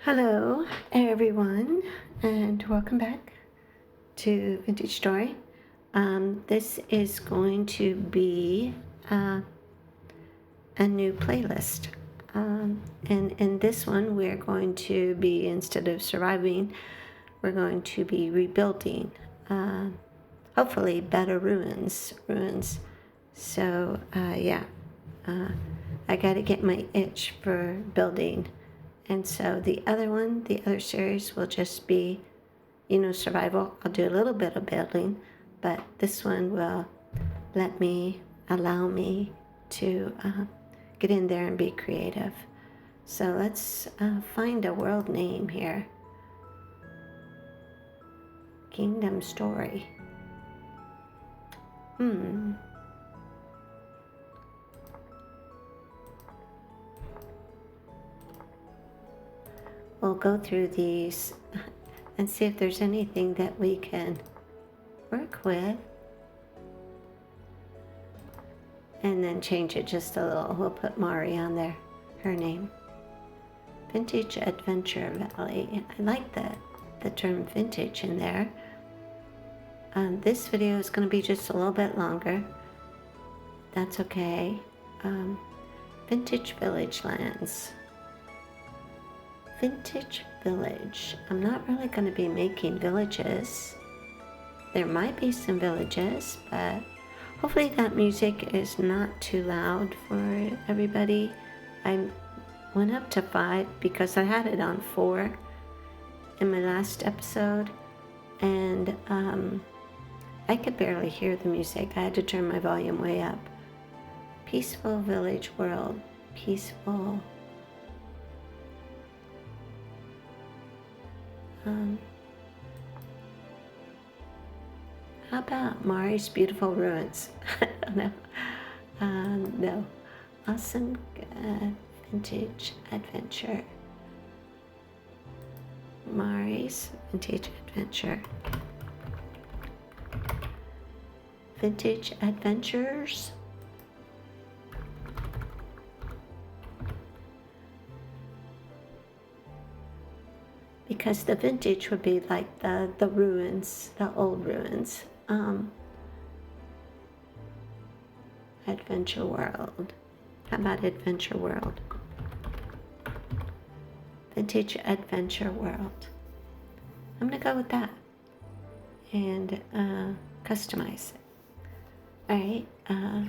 Hello, everyone, and welcome back to Vintage Story. This is going to be a new playlist. And in this one, we're going to be, instead of surviving, we're going to be rebuilding, hopefully better ruins. So, I got to get my itch for building. And so the other series will just be, survival. I'll do a little bit of building, but this one will allow me to get in there and be creative. So let's find a world name here. Kingdom Story. We'll go through these and see if there's anything that we can work with. And then change it just a little. We'll put Mari on there, her name. Vintage Adventure Valley. I like the term vintage in there. This video is going to be just a little bit longer. That's okay. Vintage Village Lands. Vintage Village. I'm not really going to be making villages. There might be some villages, but hopefully that music is not too loud for everybody. I went up to 5 because I had it on 4 in my last episode, and I could barely hear the music. I had to turn my volume way up. Peaceful Village World. Peaceful. How about Mari's Beautiful Ruins? I don't know. No. Awesome Vintage Adventure. Mari's Vintage Adventure. Vintage Adventures. Because the vintage would be like the ruins, the old ruins. Adventure World. How about Adventure World? Vintage Adventure World. I'm going to go with that. And customize it. Alright,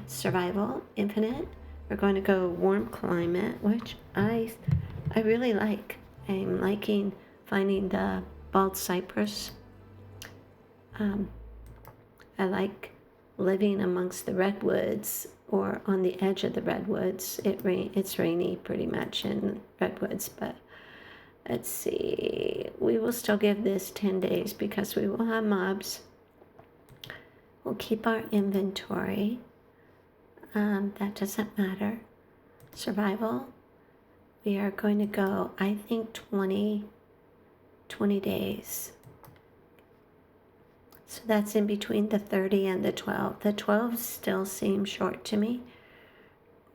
Survival, Infinite. We're going to go Warm Climate, which I really like. I'm liking finding the bald cypress. I like living amongst the redwoods or on the edge of the redwoods. It's rainy pretty much in redwoods, but let's see. We will still give this 10 days because we will have mobs. We'll keep our inventory. That doesn't matter. Survival. We are going to go, I think, 20 days. So that's in between the 30 and the 12. The 12 still seems short to me.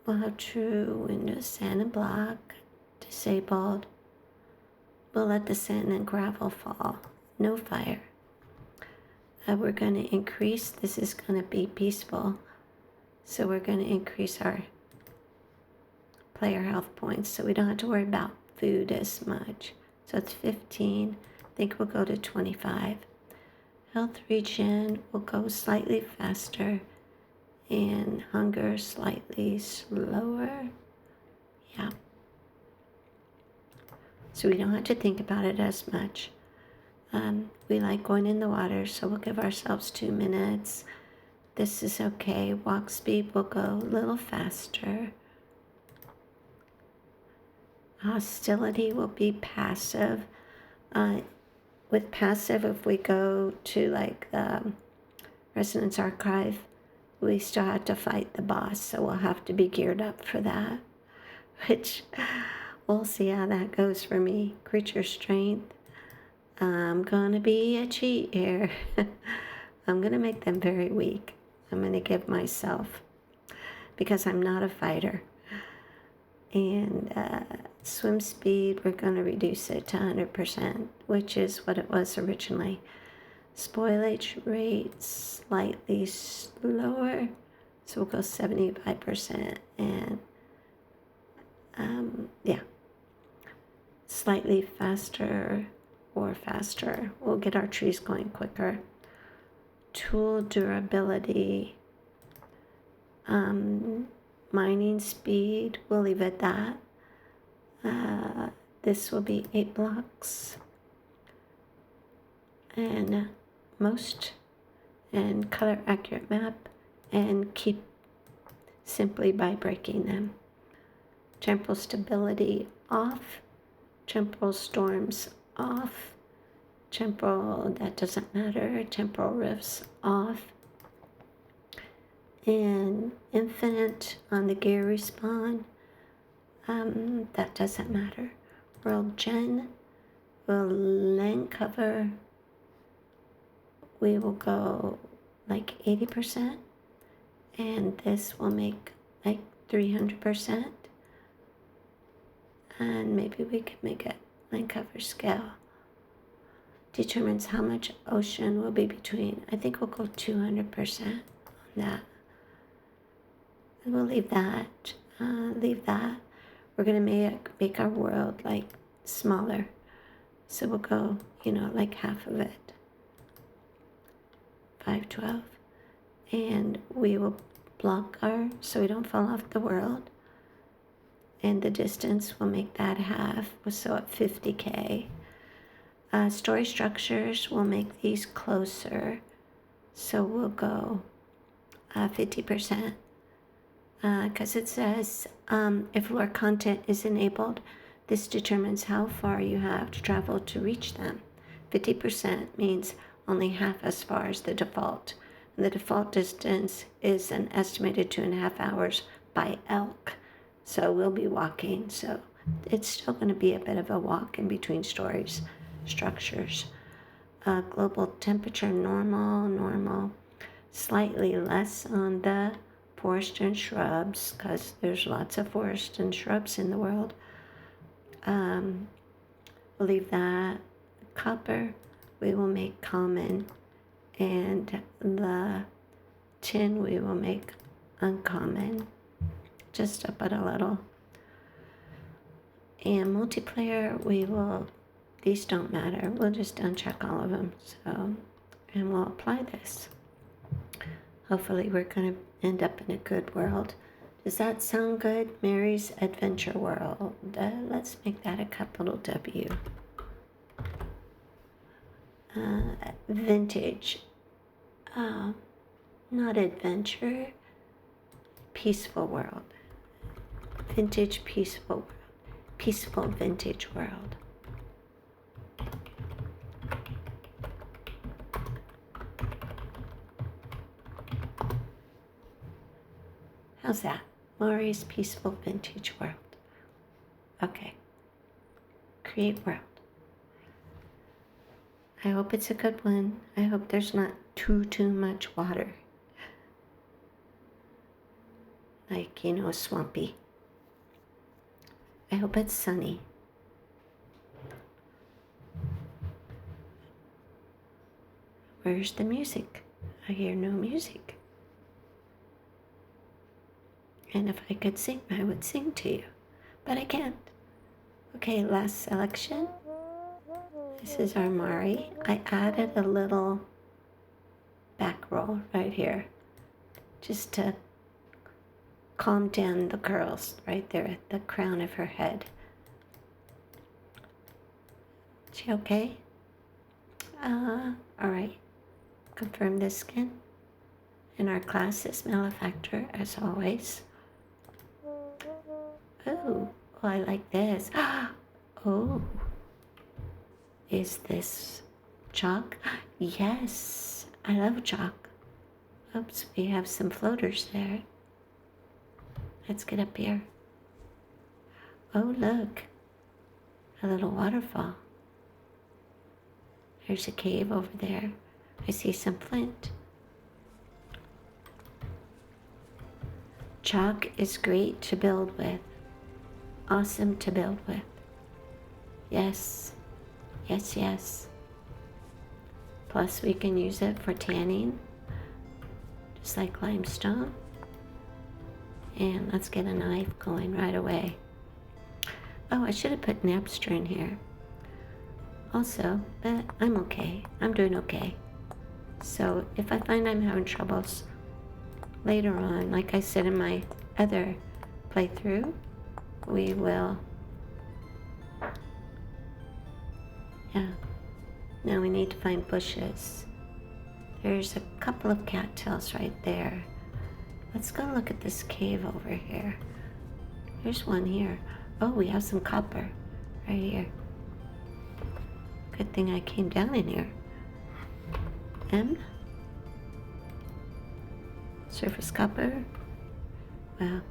We'll have true windows, sand and block, disabled. We'll let the sand and gravel fall. No fire. We're going to increase, this is going to be peaceful. So we're going to increase our player health points so we don't have to worry about food as much. So it's 15. I think we'll go to 25. Health regen will go slightly faster and hunger slightly slower. Yeah. So we don't have to think about it as much. We like going in the water, so we'll give ourselves 2 minutes. This is okay. Walk speed will go a little faster. Hostility will be passive. With passive, if we go to like the Resonance Archive, we still have to fight the boss, so we'll have to be geared up for that, which we'll see how that goes for me. Creature Strength. I'm gonna be a cheat here. I'm gonna make them very weak. I'm gonna give myself, because I'm not a fighter. And swim speed, we're going to reduce it to 100%, which is what it was originally. Spoilage rate, slightly slower, so we'll go 75%. And yeah, slightly faster or faster. We'll get our trees going quicker. Tool durability, mining speed, we'll leave it at that. This will be 8 blocks. And most, and color accurate map, and keep simply by breaking them. Temporal stability off, temporal storms off, temporal, that doesn't matter, temporal rifts off, and infinite on the gear respawn, that doesn't matter. World gen, will land cover, we will go like 80%, and this will make like 300%, and maybe we could make it land cover scale. Determines how much ocean will be between. I think we'll go 200% on that. And we'll leave that. We're gonna make our world like smaller. So we'll go, like half of it. 512. And we will block so we don't fall off the world. And the distance, we'll make that half. So at 50K. Story structures, we'll make these closer. So we'll go 50%. Because it says if lore content is enabled, this determines how far you have to travel to reach them. 50% means only half as far as the default. And the default distance is an estimated 2.5 hours by elk. So we'll be walking. So it's still going to be a bit of a walk in between stories, structures. Global temperature, normal. Slightly less on the forest and shrubs, because there's lots of forest and shrubs in the world. We'll leave that. Copper, we will make common, and the tin we will make uncommon, just up at a little. And multiplayer, these don't matter, we'll just uncheck all of them. So, and we'll apply this. Hopefully we're going to end up in a good world. Does that sound good? Mary's Adventure World. Let's make that a capital W. Vintage. Not adventure. Peaceful world. Vintage peaceful world. Peaceful vintage world. How's that? Maury's Peaceful Vintage World. Okay. Create world. I hope it's a good one. I hope there's not too much water. Like, swampy. I hope it's sunny. Where's the music? I hear no music. And if I could sing, I would sing to you. But I can't. Okay, last selection. This is our Mari. I added a little back roll right here, just to calm down the curls right there at the crown of her head. Is she okay? All right. Confirm the skin. And our class is Malefactor, as always. Oh, I like this. Oh, is this chalk? Yes, I love chalk. Oops, we have some floaters there. Let's get up here. Oh, look, a little waterfall. There's a cave over there. I see some flint. Chalk is great to build with. awesome to build with. Yes, yes, yes. Plus we can use it for tanning, just like limestone. And let's get a knife going right away. Oh, I should have put Napster in here also, but I'm okay. I'm doing okay. So if I find I'm having troubles later on, like I said in my other playthrough, we will, yeah. Now we need to find bushes. There's a couple of cattails right there. Let's go look at this cave over here. There's one here. Oh, we have some copper right here. Good thing I came down in here. M? Surface copper? Well,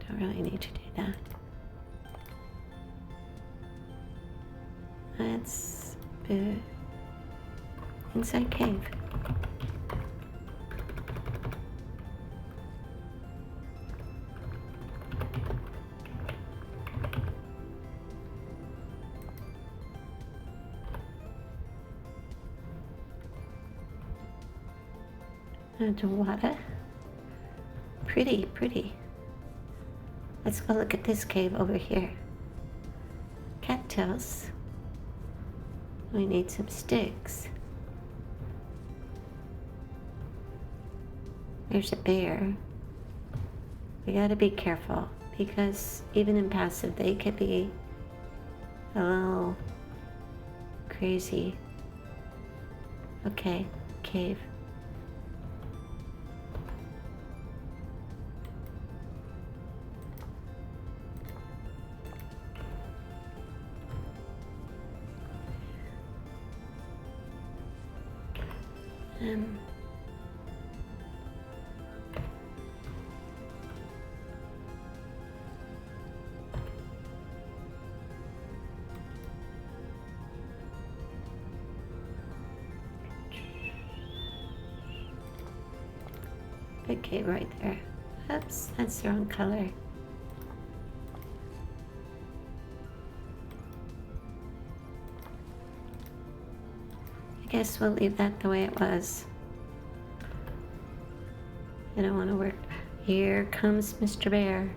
don't really need to do that. Let's put inside cave. And water. Pretty, pretty. Let's go look at this cave over here. Cattails. We need some sticks. There's a bear. We gotta be careful because even in passive they could be a little crazy. Okay, cave. Okay, right there. Oops, that's the wrong color. I guess we'll leave that the way it was. I don't want to work. Here comes Mr. Bear.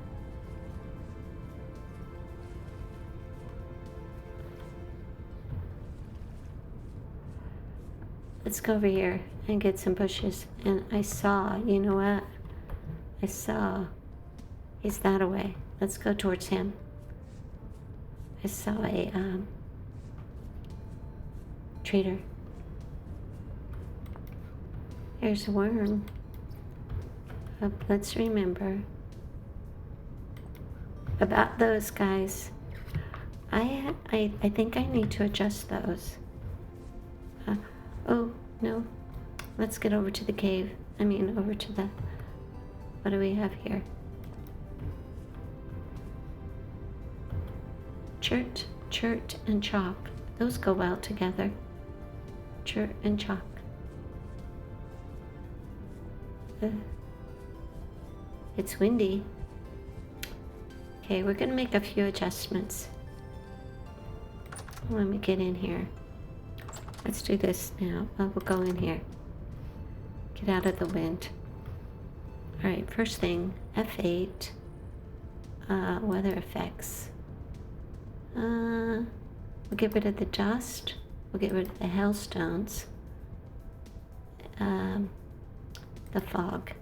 Let's go over here and get some bushes. And I saw, you know what? I saw, he's that away. Let's go towards him. I saw a trader. There's a worm. Let's remember about those guys. I think I need to adjust those. Oh no, let's get over to the cave. I mean over to the, what do we have here? Chert and chalk. Those go well together. Chert and chalk. It's windy. Okay, we're gonna make a few adjustments. Let me get in here. Let's do this now. We'll go in here. Get out of the wind. Alright, first thing, F8. Weather effects. We'll get rid of the dust. We'll get rid of the hailstones. The fog.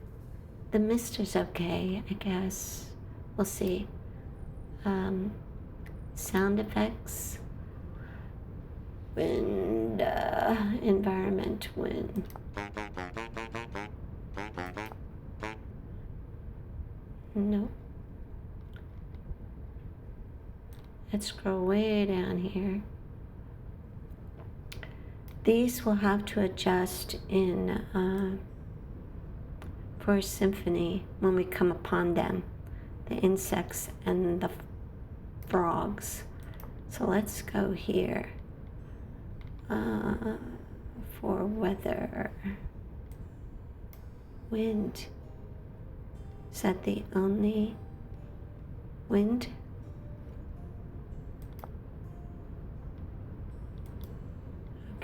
The mist is okay, I guess. We'll see. Sound effects. Wind, environment, wind. No. Let's scroll way down here. These will have to adjust in for a symphony when we come upon them. The insects and the frogs. So let's go here. For weather. Wind. Is that the only wind?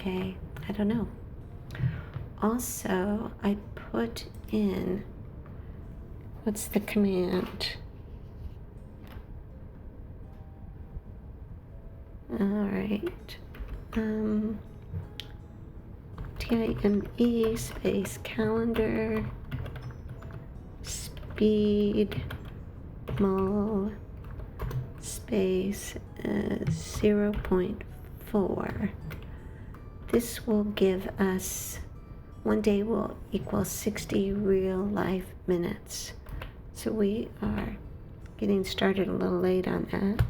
okay, I don't know. Also, I put in, what's the command? All right. TIME space calendar speed mul space 0.4. This will give us, one day will equal 60 real life minutes. So we are getting started a little late on that.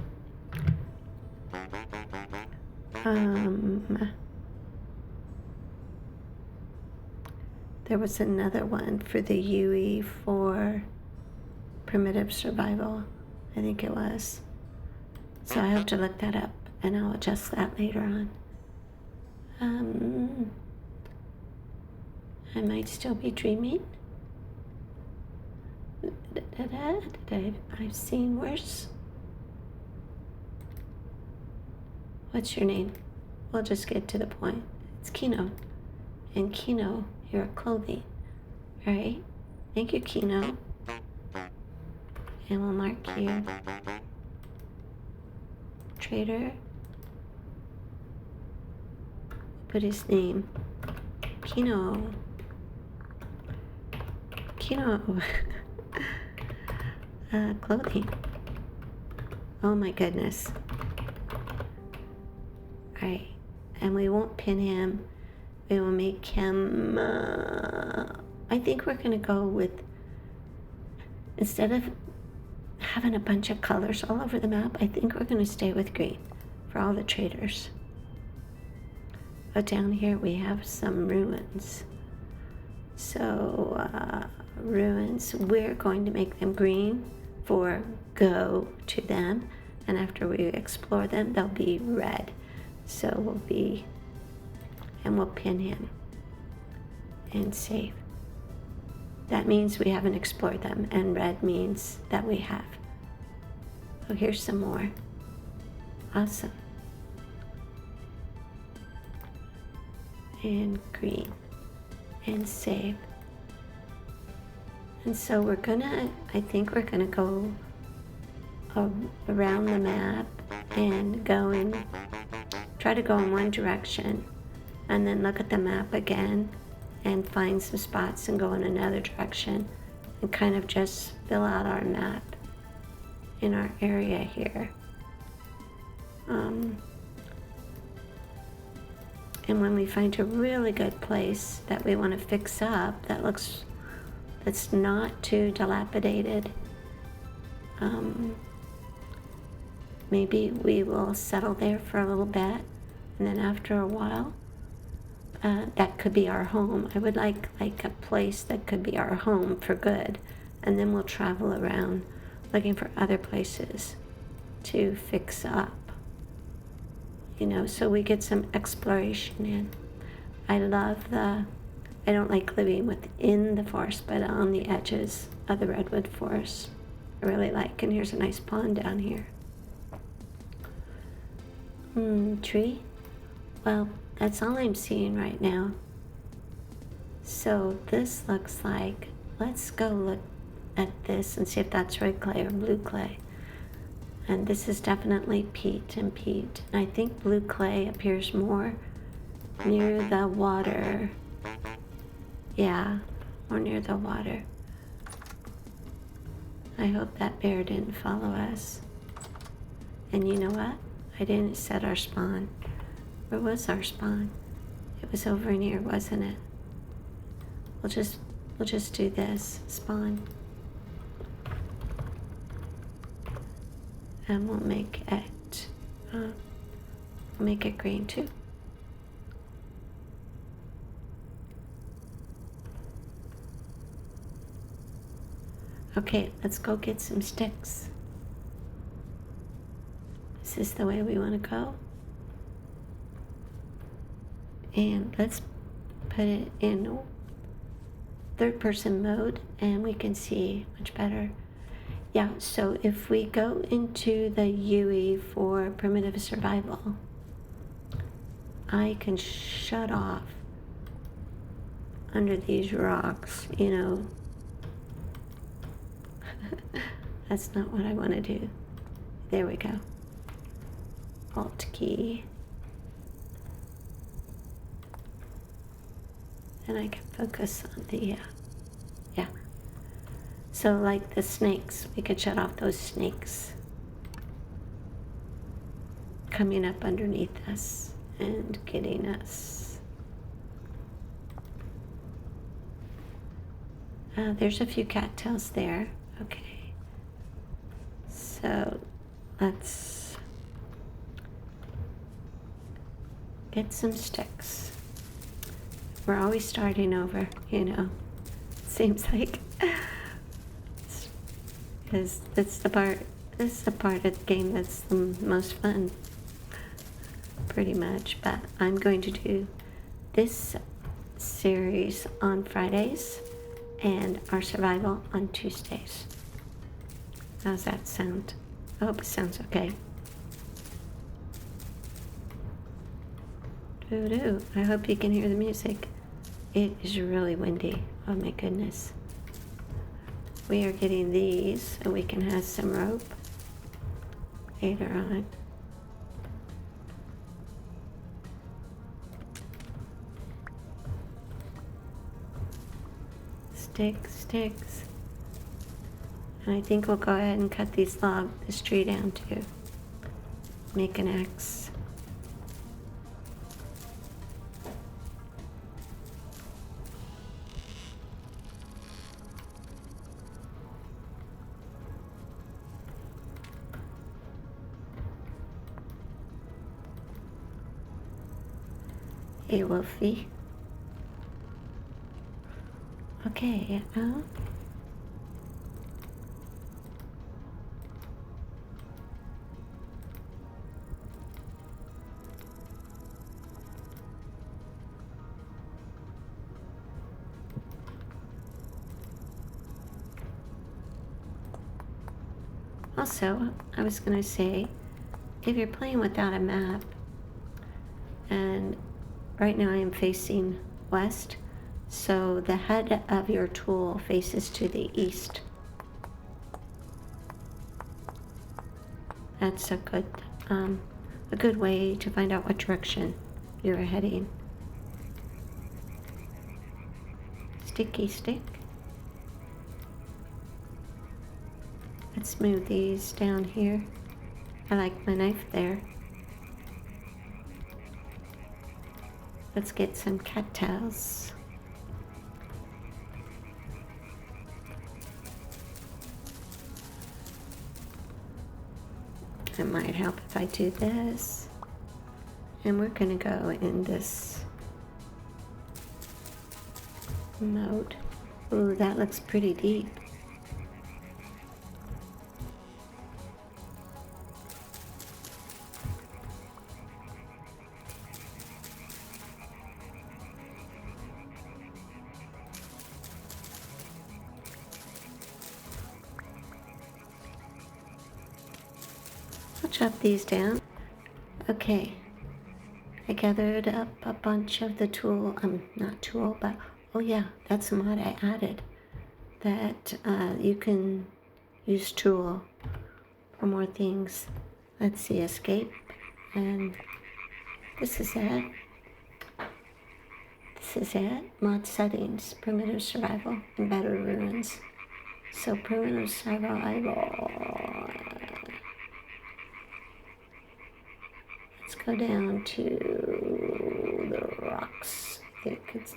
There was another one for the UE for primitive survival, I think it was. So I have to look that up, and I'll adjust that later on. I might still be dreaming. I've seen worse. What's your name? We'll just get to the point. It's Kino. And Kino, your clothing. All right? Thank you, Kino. And we'll mark here. Trader. Put his name. Kino. Clothing. Oh my goodness. Alright. And we won't pin him. We will make him, I think we're going to go with, instead of having a bunch of colors all over the map, I think we're going to stay with green for all the traders. But down here we have some ruins. So, ruins, we're going to make them green for go to them. And after we explore them, they'll be red. So we'll pin him and save. That means we haven't explored them, and red means that we have. Oh, here's some more. Awesome. And green. And save. And so I think we're gonna go around the map and try to go in one direction, and then look at the map again and find some spots and go in another direction and kind of just fill out our map in our area here. And when we find a really good place that we want to fix up that's not too dilapidated, maybe we will settle there for a little bit, and then after a while, that could be our home. I would like a place that could be our home for good, and then we'll travel around looking for other places to fix up, so we get some exploration in. I don't like living within the forest, but on the edges of the redwood forest I really like. And here's a nice pond down here. Tree? Well, that's all I'm seeing right now. So this looks like, let's go look at this and see if that's red clay or blue clay. And this is definitely peat and peat. And I think blue clay appears more near the water. Yeah, more near the water. I hope that bear didn't follow us. And you know what? I didn't set our spawn. Where was our spawn? It was over in here, wasn't it? We'll just do this. Spawn. And we'll make it green too. Okay, let's go get some sticks. Is this the way we want to go? And let's put it in third person mode and we can see much better. Yeah, so if we go into the UE for primitive survival, I can shut off under these rocks, you know. That's not what I want to do. There we go. Alt key. And I can focus on the, yeah. So like the snakes, we could shut off those snakes coming up underneath us and getting us. There's a few cattails there. Okay. So let's get some sticks. We're always starting over, you know. Seems like, because this is the part of the game that's the most fun, pretty much. But I'm going to do this series on Fridays and our survival on Tuesdays. How's that sound? I hope it sounds okay. Doo-doo. I hope you can hear the music. It is really windy. Oh my goodness. We are getting these so we can have some rope later on. Sticks. And I think we'll go ahead and cut this tree down too. Make an axe. Hey, Wolfie. Okay, also, I was going to say, if you're playing without a map, and right now I am facing west, so the head of your tool faces to the east. That's a good way to find out what direction you're heading. Sticky stick. Let's move these down here. I like my knife there. Let's get some cattails. It might help if I do this. And we're gonna go in this mode. Ooh, that looks pretty deep. I'll chop these down. Okay. I gathered up a bunch of the tool, not tool, but, oh yeah, that's a mod I added. That you can use tool for more things. Let's see, escape. And this is it. Mod settings, primitive survival, and better ruins. So primitive survival. Let's go down to the rocks. I think it's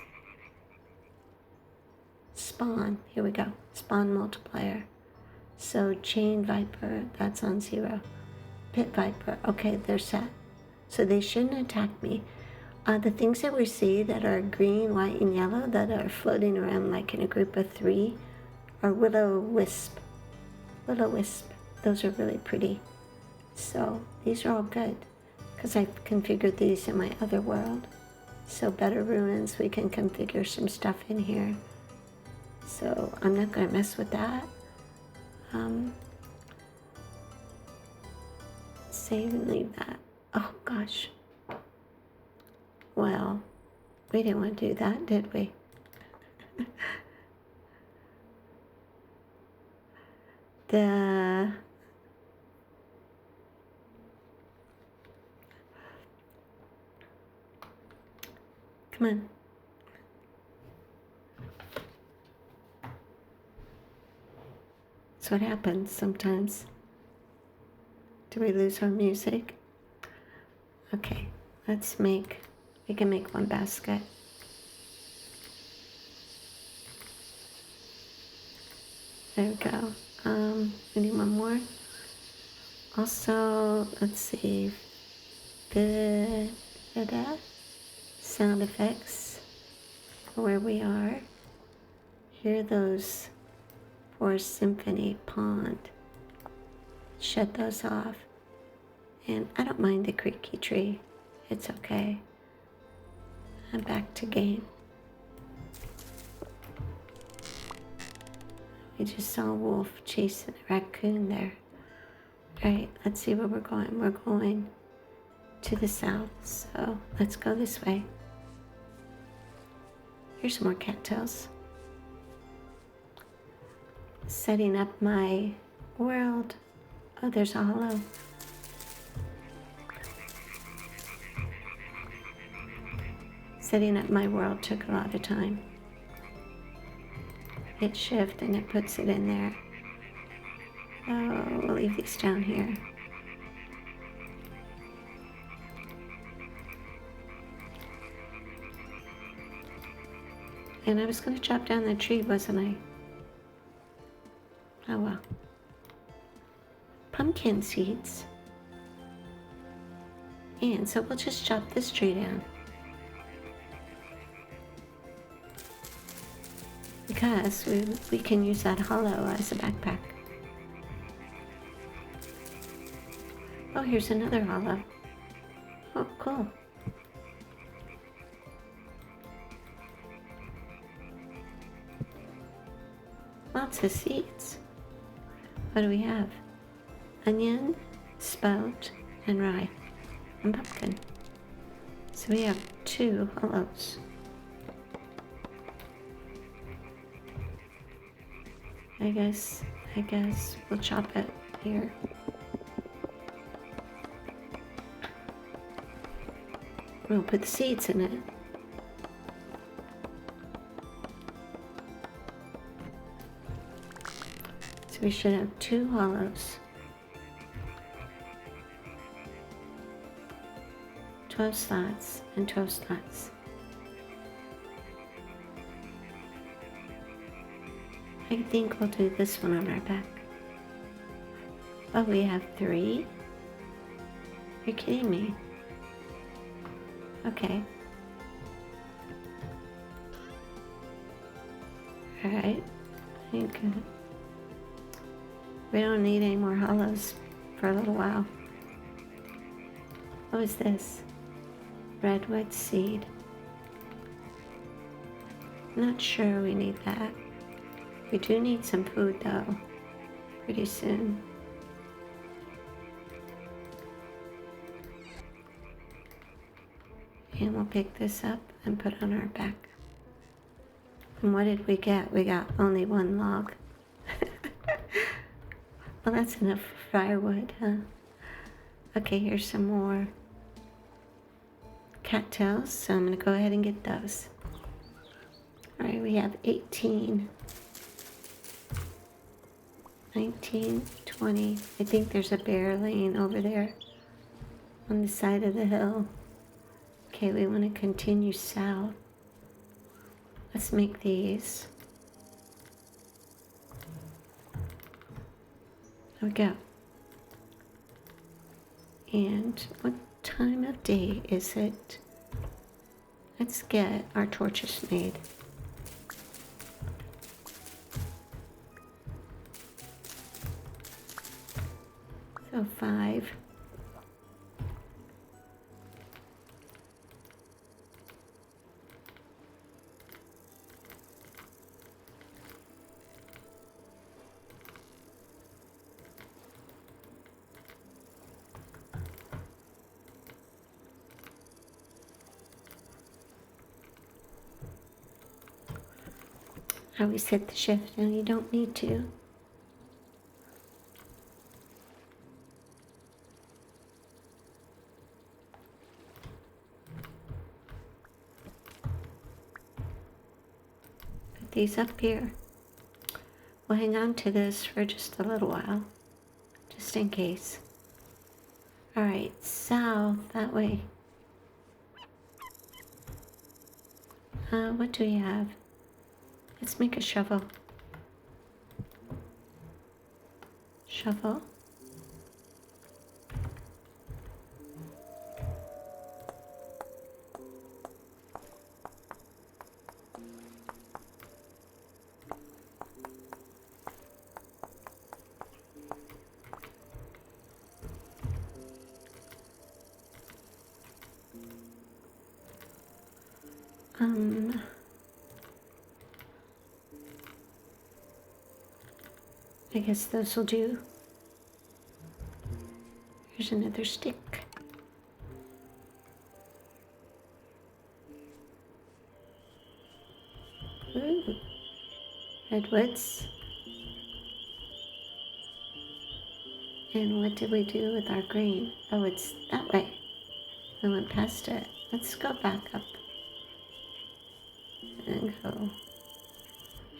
spawn. Here we go. Spawn multiplier. So chain viper, that's on 0. Pit viper, okay, they're set. So they shouldn't attack me. The things that we see that are green, white, and yellow that are floating around like in a group of 3 are will-o-wisp. Will-o-wisp. Those are really pretty. So these are all good because I've configured these in my other world. So better ruins, we can configure some stuff in here. So I'm not going to mess with that. Save and leave that. Oh gosh. Well, we didn't want to do that, did we? the Come on. That's what happens sometimes. Do we lose our music? Okay, we can make one basket. There we go. We need one more. Also, let's see. The sound effects where we are. Hear those for Symphony Pond. Shut those off. And I don't mind the creaky tree. It's okay. I'm back to game. We just saw a wolf chasing a raccoon there. Alright, let's see where we're going. We're going to the south, so let's go this way. Here's some more cattails. Setting up my world. Oh, there's a hollow. Setting up my world took a lot of time. Hit shift and it puts it in there. Oh, we'll leave these down here. And I was going to chop down the tree, wasn't I? Oh well. Pumpkin seeds. And so we'll just chop this tree down. Because we can use that hollow as a backpack. Oh, here's another hollow. Oh, cool. Lots of seeds. What do we have? Onion, sprout, and rye, and pumpkin. So we have 2 hollows. I guess we'll chop it here. We'll put the seeds in it. So we should have 2 hollows. 12 slots and 12 slots. I think we'll do this one on our back. Oh, we have 3? You're kidding me. Okay. Alright. I think we don't need any more hollows for a little while. What is this? Redwood seed. Not sure we need that. We do need some food though, pretty soon. And we'll pick this up and put on our back. And what did we get? We got only 1 log. Well, that's enough firewood, huh? Okay, here's some more cattails, so I'm gonna go ahead and get those. Alright, we have 18. 19, 20. I think there's a bear laying over there on the side of the hill. Okay, we want to continue south. Let's make these. There we go. And what time of day is it? Let's get our torches made. So 5. I always hit the shift and you don't need to. Put these up here. We'll hang on to this for just a little while, just in case. Alright, south, that way. What do we have? Let's make a shovel. Shovel. I guess those will do. Here's another stick. Ooh, redwoods. And what did we do with our green? Oh, it's that way. We went past it. Let's go back up and go.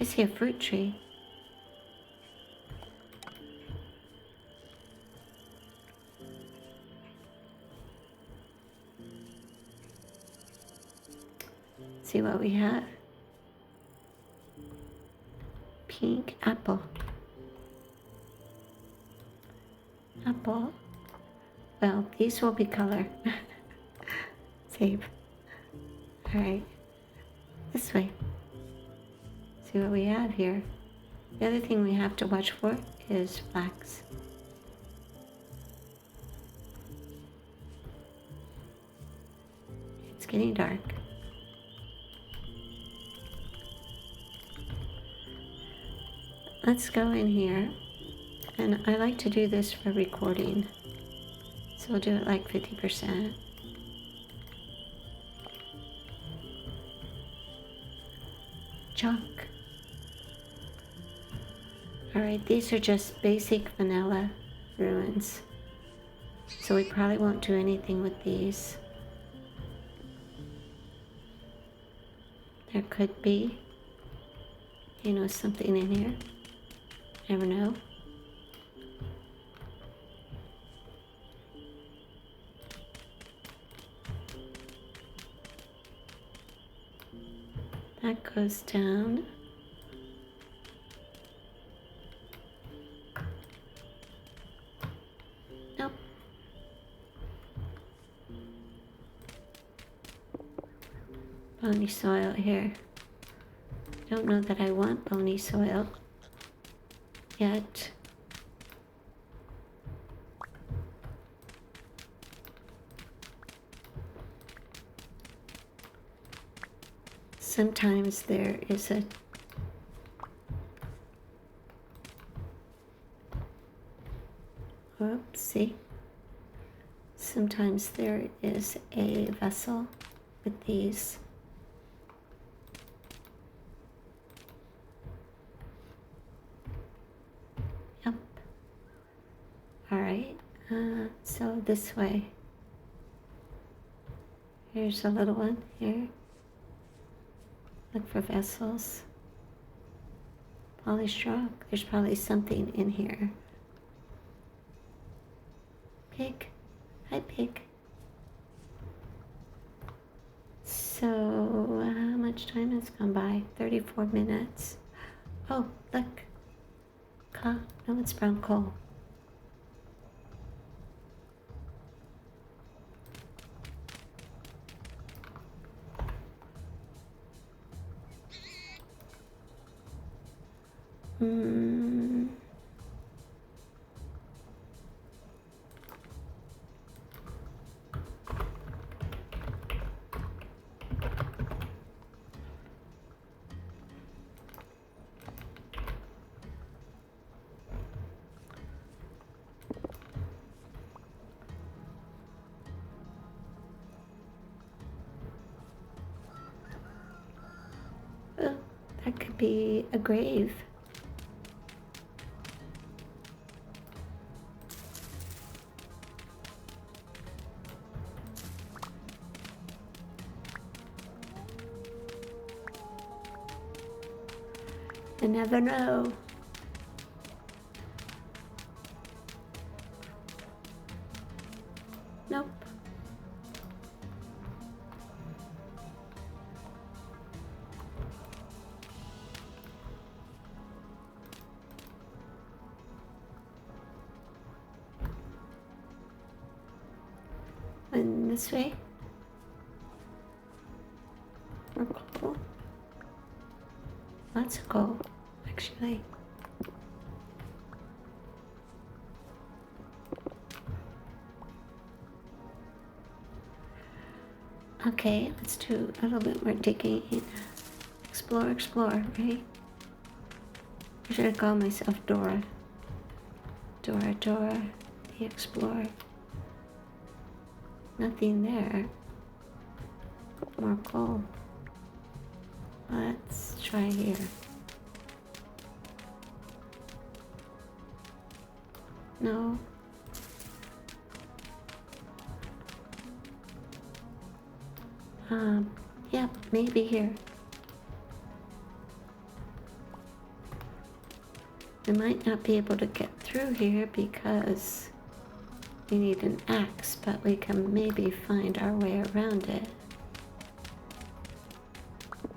I see a fruit tree. See what we have. Pink apple. Apple. Well, these will be color. Save. Alright. This way. See what we have here. The other thing we have to watch for is flax. It's getting dark. Let's go in here. And I like to do this for recording. So we'll do it like 50%. Chalk. Alright, these are just basic vanilla ruins. So we probably won't do anything with these. There could be, something in here. Never know. That goes down. Nope. Bony soil here. Don't know that I want bony soil yet. Sometimes there is a see. Sometimes there is a vessel with these. Yep. Alright, so this way. Here's a little one here. Look for vessels. Polished rock. There's probably something in here. Pig. Hi, pig. So, how much time has gone by? 34 minutes. Oh, look. No, it's brown coal. That could be a grave. You never know. Nope. And this way. More coal. Lots of coal, actually. Okay, let's do a little bit more digging. Explore, explore, right? I should have called myself Dora. Dora, Dora, the Explorer. Nothing there. More coal. Let's try here. No. Yep, maybe here. We might not be able to get through here because we need an axe, but we can maybe find our way around it.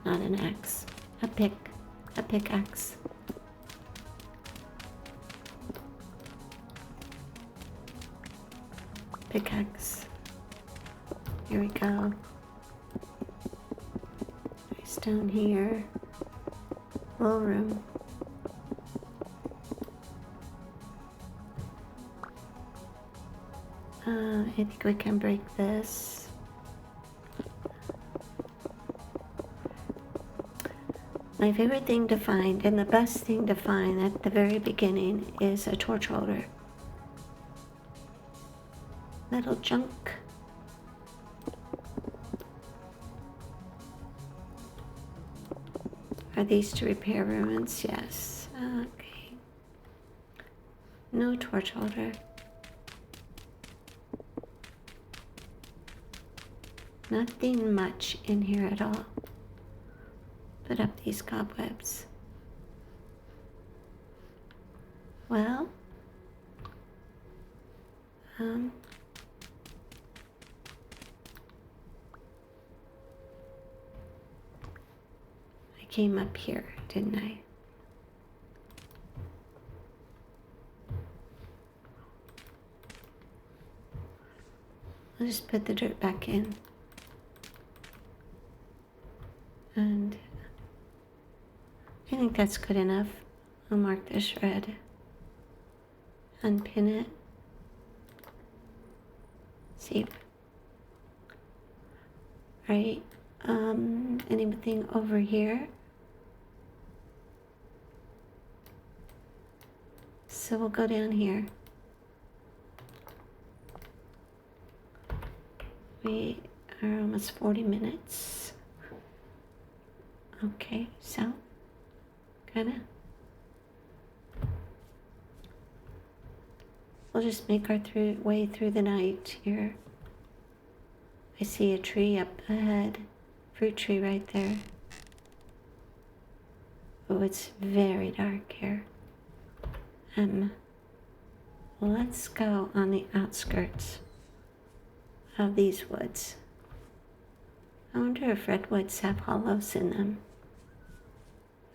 Not an axe, a pickaxe. Pickaxe. Here we go. Nice down here. Little room. I think we can break this. My favorite thing to find, and the best thing to find at the very beginning, is a torch holder. Little junk. Are these to repair ruins? Yes. Okay. No torch holder. Nothing much in here at all. Put up these cobwebs. Well, I came up here, didn't I? I'll just put the dirt back in. And I think that's good enough. I'll mark the shred. Unpin it. Save. Right. Anything over here? So we'll go down here. We are almost 40 minutes. Okay, so kinda. We'll just make our way through the night here. I see a tree up ahead, fruit tree right there. Oh, it's very dark here. Let's go on the outskirts of these woods. I wonder if redwoods have hollows in them.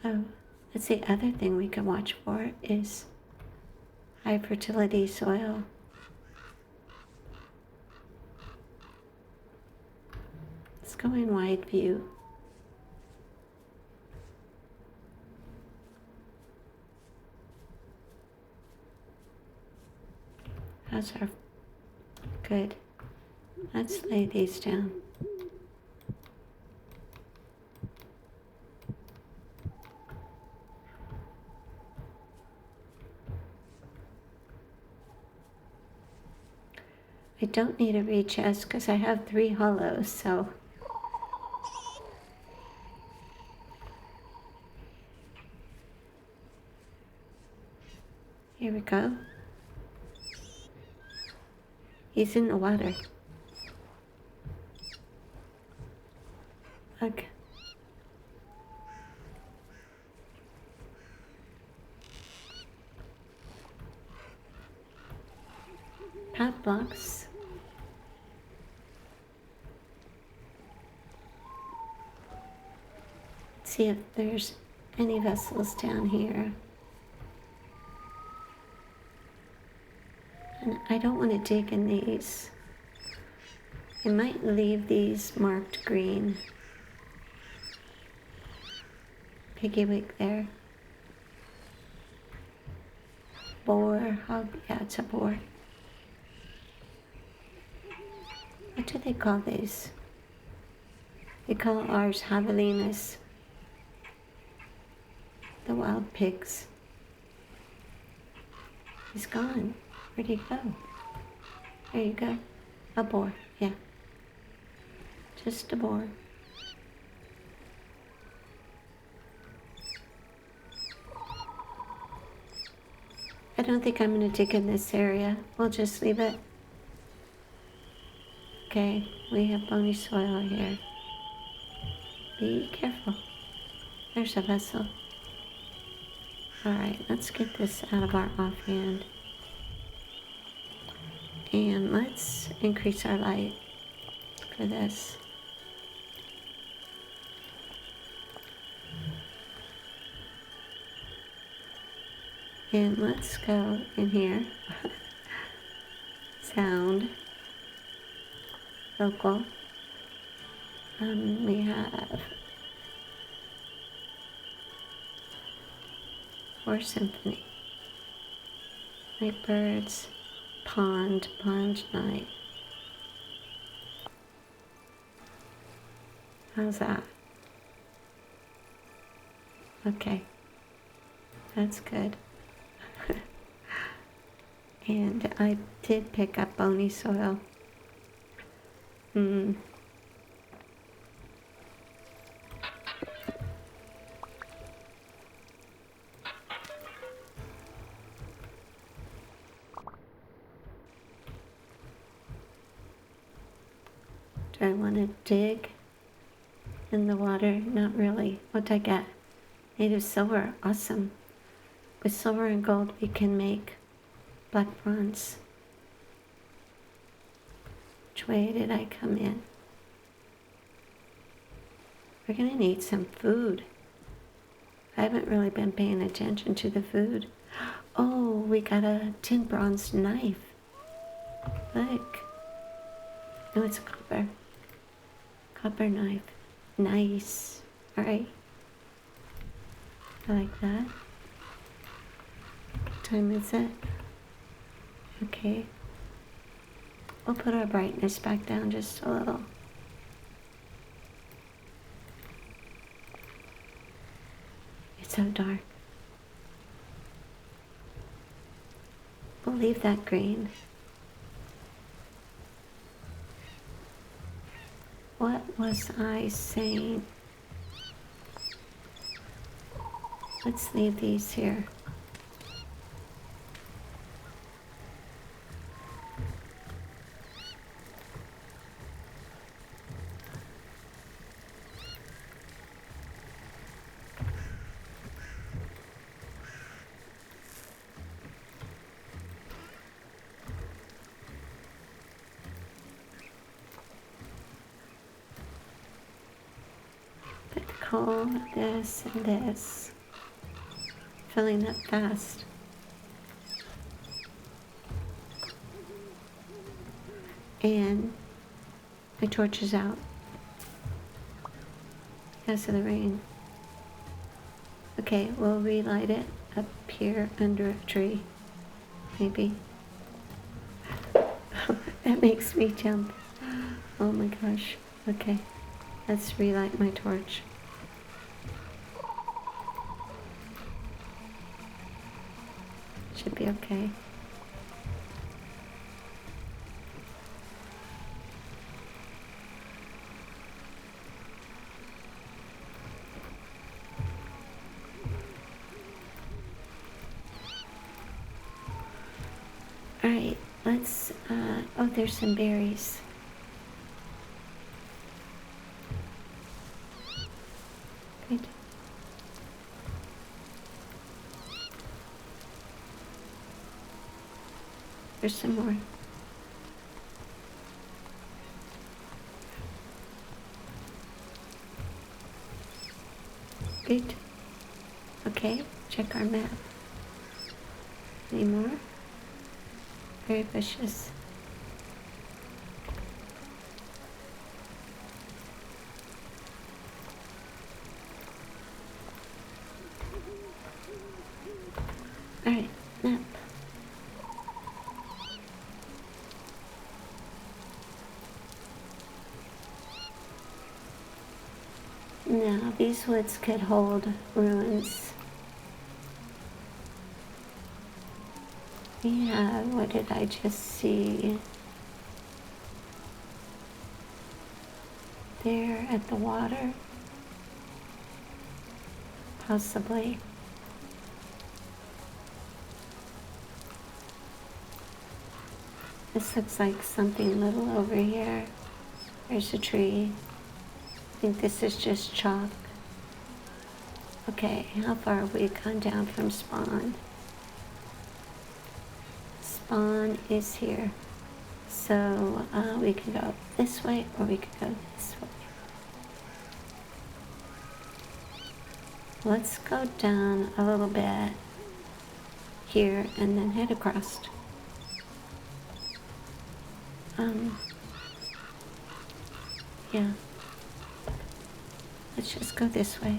Oh, that's the other thing we can watch for is high fertility soil. Let's go in wide view. How's our... Good. Let's lay these down. I don't need a rechest because I have 3 hollows, so Here we go. He's in the water. Look. Path blocks. See if there's any vessels down here. And I don't want to dig in these. I might leave these marked green. Piggywig there. Boar, hog, yeah, it's a boar. What do they call these? They call ours javelinas. The wild pigs. He's gone. Where'd he go? There you go. A boar, yeah. Just a boar. I don't think I'm going to dig in this area. We'll just leave it. Okay, we have bony soil here. Be careful. There's a vessel. Alright, let's get this out of our offhand. And let's increase our light for this. And let's go in here. Sound. Local. We have Or Symphony. Night birds. Pond night. How's that? Okay. That's good. And I did pick up bony soil. Do I want to dig in the water? Not really. What'd I get? Native silver. Awesome. With silver and gold we can make black bronze. Which way did I come in? We're gonna need some food. I haven't really been paying attention to the food. Oh, we got a tin bronze knife. Look. No, it's a copper. Copper knife. Nice. Alright. I like that. What time is it? Okay. We'll put our brightness back down just a little. It's so dark. We'll leave that green. What was I saying? Let's leave these here. Put the coal, this, and this. Filling up fast. And my torch is out because of the rain. Okay, we'll relight it up here under a tree, maybe. That makes me jump. Oh my gosh. Okay, let's relight my torch. Should be okay. Alright, let's, oh, there's some berries. Good. There's some more. Good. Okay, check our map. Any more? Berry bushes. Alright, map. Now, these woods could hold ruins. We have, what did I just see? There at the water. Possibly. This looks like something little over here. There's a tree. I think this is just chalk. Okay, how far have we gone down from spawn? Spawn is here. So we can go this way or we could go this way. Let's go down a little bit here and then head across. Yeah. Let's just go this way.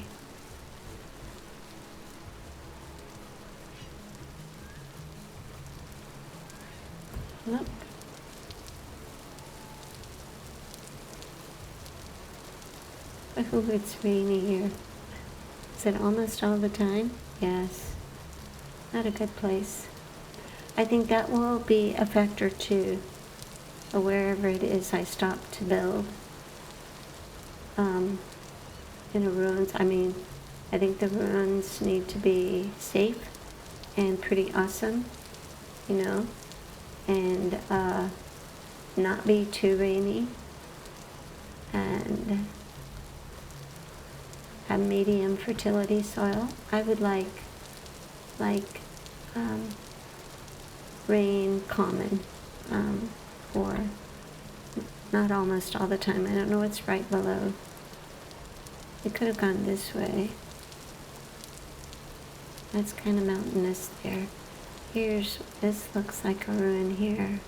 Look. Oh, it's rainy here. Is it almost all the time? Yes. Not a good place. I think that will be a factor too, or wherever it is I stop to build. In the ruins, I mean, I think the ruins need to be safe and pretty awesome, you know, and not be too rainy, and have medium fertility soil. I would like rain common, or not almost all the time. I don't know what's right below. It could have gone this way. That's kind of mountainous there. This looks like a ruin here.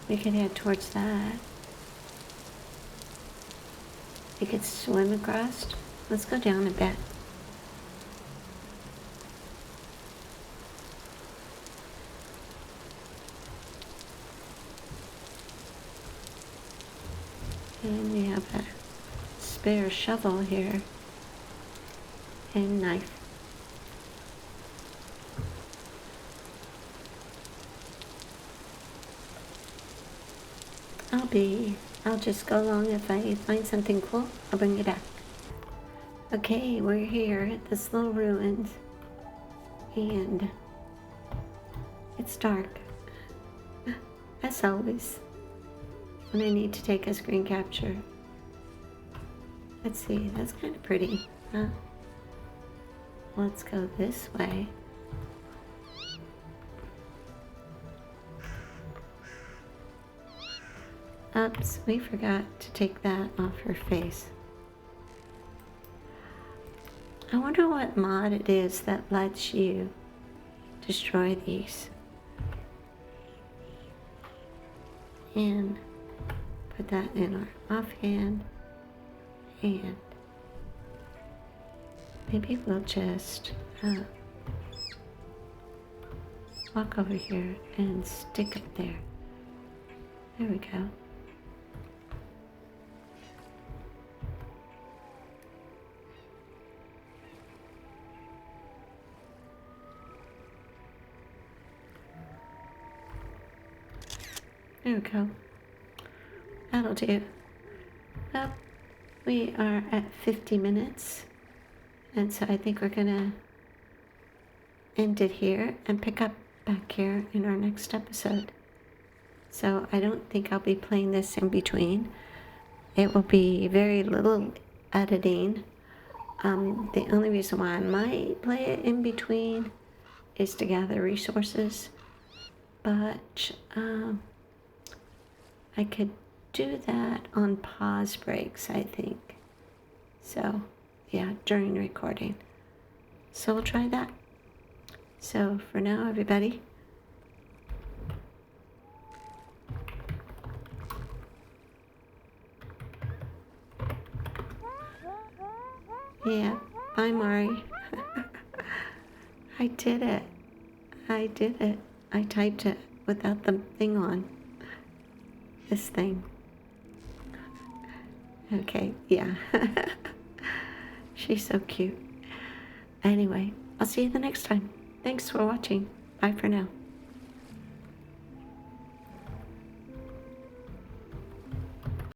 We could head towards that. We could swim across. Let's go down a bit. And we have a spare shovel here and knife. I'll just go along. If I find something cool, I'll bring it back. Okay, we're here at this little ruin, and it's dark, as always, when I need to take a screen capture. Let's see, that's kind of pretty, huh? Let's go this way. Oops, we forgot to take that off her face. I wonder what mod it is that lets you destroy these. And put that in our offhand. And maybe we'll just walk over here and stick it there. There we go. There we go. That'll do. Well, we are at 50 minutes. And so I think we're gonna end it here and pick up back here in our next episode. So I don't think I'll be playing this in between. It will be very little editing. The only reason why I might play it in between is to gather resources, but I could do that on pause breaks, I think. So, yeah, during recording. So we'll try that. So for now, everybody, yeah, bye, Mari. I did it. I did it. I typed it without the thing on. This thing. Okay, yeah. She's so cute. Anyway, I'll see you the next time. Thanks for watching. Bye for now.